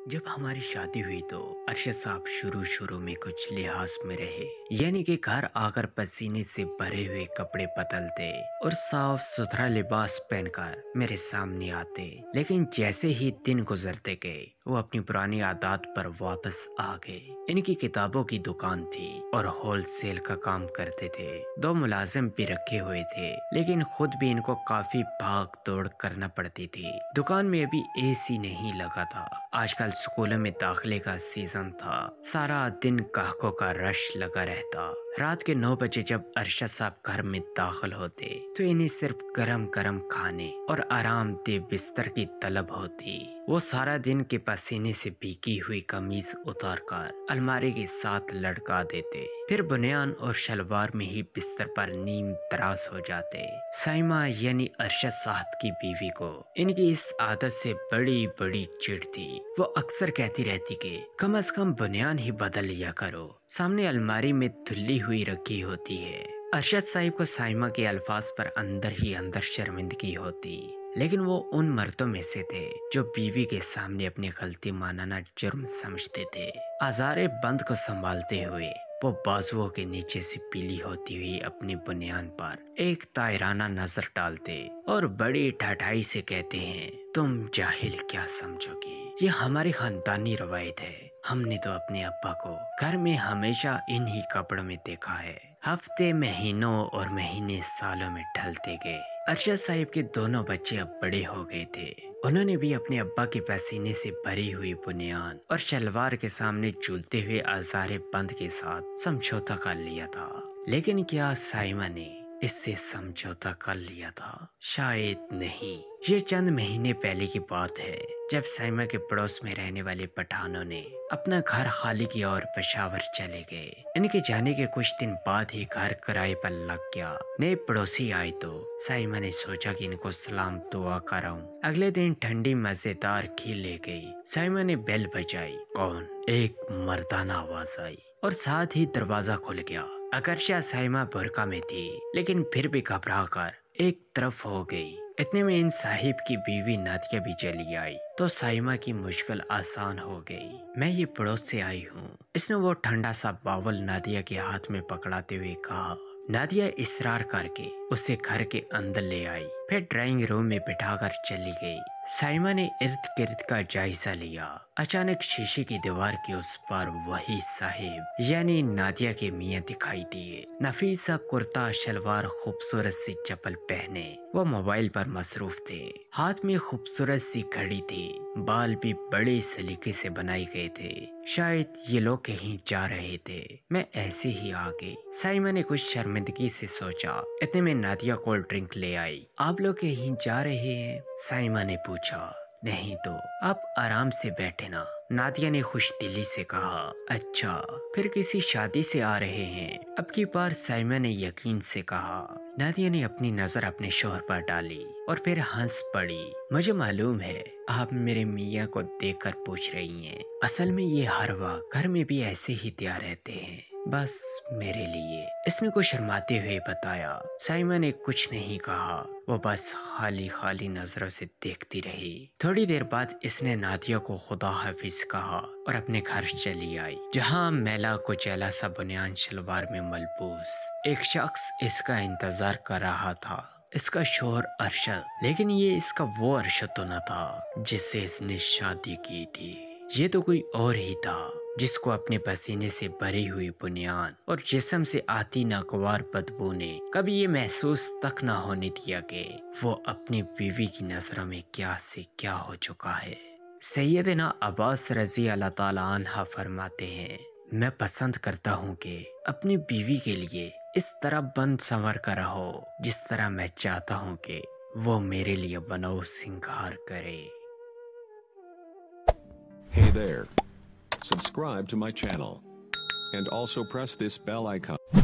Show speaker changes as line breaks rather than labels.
جب ہماری شادی ہوئی تو ارشد صاحب شروع میں کچھ لحاظ میں رہے، یعنی کہ گھر آ کر پسینے سے بھرے ہوئے کپڑے بدلتے اور صاف ستھرا لباس پہن کر میرے سامنے آتے، لیکن جیسے ہی دن گزرتے گئے وہ اپنی پرانی عادات پر واپس آ گئے۔ ان کی کتابوں کی دکان تھی اور ہول سیل کا کام کرتے تھے، 2 ملازم بھی رکھے ہوئے تھے، لیکن خود بھی ان کو کافی بھاگ دوڑ کرنا پڑتی تھی۔ دکان میں ابھی اے سی نہیں لگا تھا، آج کل اسکولوں میں داخلے کا سیزن تھا، سارا دن گاہکوں کا رش لگا رہتا۔ رات کے 9 بجے جب ارشد صاحب گھر میں داخل ہوتے تو انہیں صرف گرم گرم کھانے اور آرام دہ بستر کی طلب ہوتی۔ وہ سارا دن کے پسینے سے بھیگی ہوئی قمیض اتار کر الماری کے ساتھ لٹکا دیتے، پھر بنیان اور شلوار میں ہی بستر پر نیم تراش ہو جاتے۔ سائمہ یعنی ارشد صاحب کی بیوی کو ان کی اس عادت سے بڑی بڑی چڑ تھی۔ وہ اکثر کہتی رہتی کہ کم از کم بنیان ہی بدل لیا کرو، سامنے الماری میں دھلی ہوئی رکھی ہوتی ہے۔ ارشد صاحب کو سائمہ کے الفاظ پر اندر ہی اندر شرمندگی ہوتی، لیکن وہ ان مردوں میں سے تھے جو بیوی کے سامنے اپنی غلطی ماننا جرم سمجھتے تھے۔ آزارے بند کو سنبھالتے ہوئے وہ بازوؤں کے نیچے سے پیلی ہوتی ہوئی اپنی بنیان پر ایک طائرانہ نظر ڈالتے اور بڑی ٹھٹائی سے کہتے ہیں، تم جاہل کیا سمجھو گی، یہ ہماری خاندانی روایت ہے، ہم نے تو اپنے ابا کو گھر میں ہمیشہ انہی کپڑوں میں دیکھا ہے۔ ہفتے مہینوں اور مہینے سالوں میں ڈھلتے گئے۔ ارشد صاحب کے دونوں بچے اب بڑے ہو گئے تھے، انہوں نے بھی اپنے ابا کے پسینے سے بھری ہوئی بنیان اور شلوار کے سامنے جھولتے ہوئے آزارے بند کے ساتھ سمجھوتا کر لیا تھا۔ لیکن کیا سائمہ نے اس سے سمجھوتا کر لیا تھا؟ شاید نہیں۔ یہ چند مہینے پہلے کی بات ہے جب سائمہ کے پڑوس میں رہنے والے پٹھانوں نے اپنا گھر خالی کیا اور پشاور چلے گئے۔ ان کے جانے کے کچھ دن بعد ہی گھر کرائے پر لگ گیا۔ نئے پڑوسی آئے تو سائمہ نے سوچا کہ ان کو سلام دعا کراؤں۔ اگلے دن ٹھنڈی مزیدار کھیر لے گئی۔ سائمہ نے بیل بجائی، کون؟ ایک مردانہ آواز آئی اور ساتھ ہی دروازہ کھل گیا۔ اگرچہ سائمہ برقع میں تھی لیکن پھر بھی گھبرا کر ایک طرف ہو گئی۔ اتنے میں ان صاحب کی بیوی نادیہ بھی چلی آئی تو سائمہ کی مشکل آسان ہو گئی۔ میں یہ پڑوس سے آئی ہوں، اس نے وہ ٹھنڈا سا باول نادیہ کے ہاتھ میں پکڑاتے ہوئے کہا۔ نادیہ اصرار کر کے اسے گھر کے اندر لے آئی، پھر ڈرائنگ روم میں بٹھا کر چلی گئی۔ سائمہ نے ارد گرد کا جائزہ لیا۔ اچانک شیشے کی دیوار کے اس پار وہی صاحب یعنی نادیہ کے میاں دکھائی دیے۔ نفیس سا کرتا شلوار، خوبصورت سی چپل پہنے وہ موبائل پر مصروف تھے۔ ہاتھ میں خوبصورت سی گھڑی تھی، بال بھی بڑے سلیقے سے بنائے گئے تھے، شاید یہ لوگ کہیں جا رہے تھے۔ میں ایسے ہی آ گئی، سائمہ نے کچھ شرمندگی سے سوچا۔ اتنے میں نادیہ کولڈ ڈرنک لے آئی۔ آپ لوگ کہیں جا رہے ہیں؟ سائمہ نے پوچھا۔ نہیں تو آپ آرام سے بیٹھے نا، نادیہ نے خوش دلی سے کہا۔ اچھا، پھر کسی شادی سے آ رہے ہیں؟ اب کی بار سائمہ نے یقین سے کہا۔ نادیہ نے اپنی نظر اپنے شوہر پر ڈالی اور پھر ہنس پڑی۔ مجھے معلوم ہے آپ میرے میاں کو دیکھ کر پوچھ رہی ہیں، اصل میں یہ ہر وقت گھر میں بھی ایسے ہی تیار رہتے ہیں، بس میرے لیے، اس نے کچھ شرماتے ہوئے بتایا۔ سائمہ نے کچھ نہیں کہا، وہ بس خالی خالی نظروں سے دیکھتی رہی۔ تھوڑی دیر بعد اس نے نادیہ کو خدا حافظ کہا اور اپنے گھر چلی آئی، جہاں میلا کچیلا سا بنیان شلوار میں ملبوس ایک شخص اس کا انتظار کر رہا تھا، اس کا شوہر ارشد۔ لیکن یہ اس کا وہ ارشد تو نہ تھا جس سے اس نے شادی کی تھی، یہ تو کوئی اور ہی تھا جس کو اپنے پسینے سے بھری ہوئی بنیان اور جسم سے آتی ناگوار بدبو نے کبھی یہ محسوس تک نہ ہونے دیا کہ وہ اپنی بیوی کی نظروں میں کیا سے کیا ہو چکا ہے۔ سیدنا عباس رضی اللہ تعالیٰ عنہ فرماتے ہیں، میں پسند کرتا ہوں کہ اپنی بیوی کے لیے اس طرح بند سنور کر رہو جس طرح میں چاہتا ہوں کہ وہ میرے لیے بنو سنگھار کرے۔
Hey there. Subscribe to my channel. And also press this bell icon.